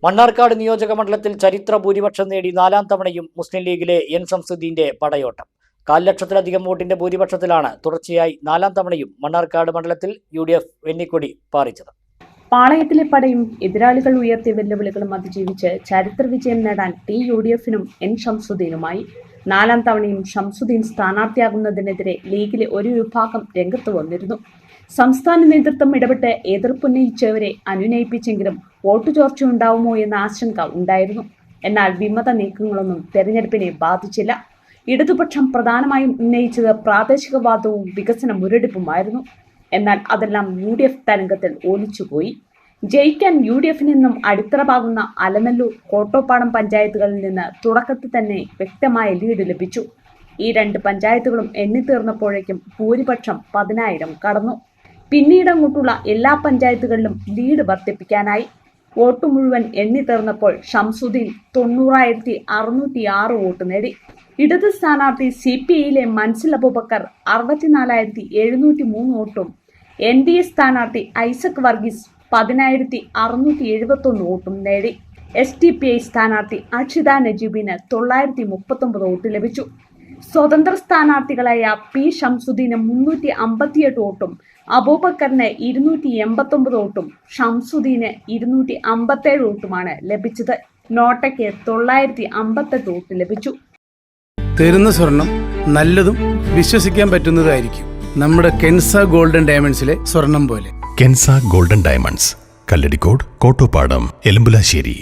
മണ്ണാർക്കാട് നിയോജക മണ്ഡലത്തിൽ ചരിത്ര ഭൂരിപക്ഷം നേടി 4ാം തവണയും മുസ്ലിം ലീഗിലെ എൻ ശംസുദ്ദീന്റെ പടയോട്ടം. 1,00,000 ലക്ഷത്തിലധികം വോട്ടിന്റെ ഭൂരിപക്ഷത്തിലാണ് തുടർച്ചയായി 4ാം തവണയും മണ്ണാർക്കാട് മണ്ഡലത്തിൽ UDF വെന്നിക്കൊടി പാറിച്ചത്. പാളയത്തിലെ പടയും എതിരാളികൾ ഉയർത്തിയ വെല്ലുവിളികളും അതിജീവിച്ച് ചരിത്ര വിജയം നേടാൻ UDFനും എൻ ശംസുദ്ദീനുമായി. 4ാം തവണയും ശംസുദ്ദീൻ സ്ഥാനാർത്ഥിയാകുന്നതിനെതിരെ ലീഗിലെ ഒരു വിഭാഗം രംഗത്ത് വന്നിരുന്നു. സംസ്ഥാന നേതൃത്വം ഇടപെട്ട് എതിർപ്പുന്നയിച്ചവരെ അനുനയിപ്പിച്ചെങ്കിലും വോട്ട് ചോർച്ചയുണ്ടാവുമോ എന്ന ആശങ്ക ഉണ്ടായിരുന്നു. എന്നാൽ വിമത നീക്കങ്ങളൊന്നും തെരഞ്ഞെടുപ്പിനെ ബാധിച്ചില്ല. ഇടതുപക്ഷം പ്രധാനമായും ഉന്നയിച്ചത് പ്രാദേശികവാദവും വികസന മുരടിപ്പുമായിരുന്നു. എന്നാൽ അതെല്ലാം UDF തരംഗത്തിൽ ഒലിച്ചുപോയി. ജയിക്കാൻ UDFിൽ നിന്നും അടിത്തറപാകുന്ന അലനല്ലൂർ, കോട്ടോപ്പാടം പഞ്ചായത്തുകളിൽ നിന്ന് തുടക്കത്തിൽ തന്നെ വ്യക്തമായ ലീഡ് ലഭിച്ചു. ഈ 2 പഞ്ചായത്തുകളും എണ്ണിത്തീർന്നപ്പോഴേക്കും ഭൂരിപക്ഷം 10,000 കടന്നു. പിന്നീടങ്ങോട്ടുള്ള എല്ലാ പഞ്ചായത്തുകളിലും ലീഡ് വർദ്ധിപ്പിക്കാനായി. വോട്ട് മുഴുവൻ എണ്ണിത്തീർന്നപ്പോൾ ശംസുദ്ദീൻ 90,606 വോട്ട് നേടി. ഇടത് സ്ഥാനാർത്ഥി CPIയിലെ മൻസിൽ അബൂബക്കർ 64,703 വോട്ടും NDA സ്ഥാനാർത്ഥി ഐസക് വർഗീസ് 10,671 വോട്ടും നേടി. SDPI സ്ഥാനാർത്ഥി അക്ഷിത നജീബിന് 939 വോട്ട് ലഭിച്ചു. സ്വതന്ത്ര സ്ഥാനാർത്ഥികളായ P ശംസുദ്ദീന് 358 വോട്ടും അബൂബക്കറിന് 289 വോട്ടും ശംസുദ്ദീന് 257 വോട്ടുമാണ് ലഭിച്ചത്. നോട്ടയ്ക്ക് 958 വോട്ട് ലഭിച്ചു. തരുന്ന സ്വർണം നല്ലതും വിശ്വസിക്കാൻ പറ്റുന്നതായിരിക്കും. നമ്മുടെ കെൻസ ഗോൾഡൻ ഡയമണ്ട്സിലെ സ്വർണം പോലെ. Kenza golden diamonds, Kalladikode, Kottopadam, Elambulassery.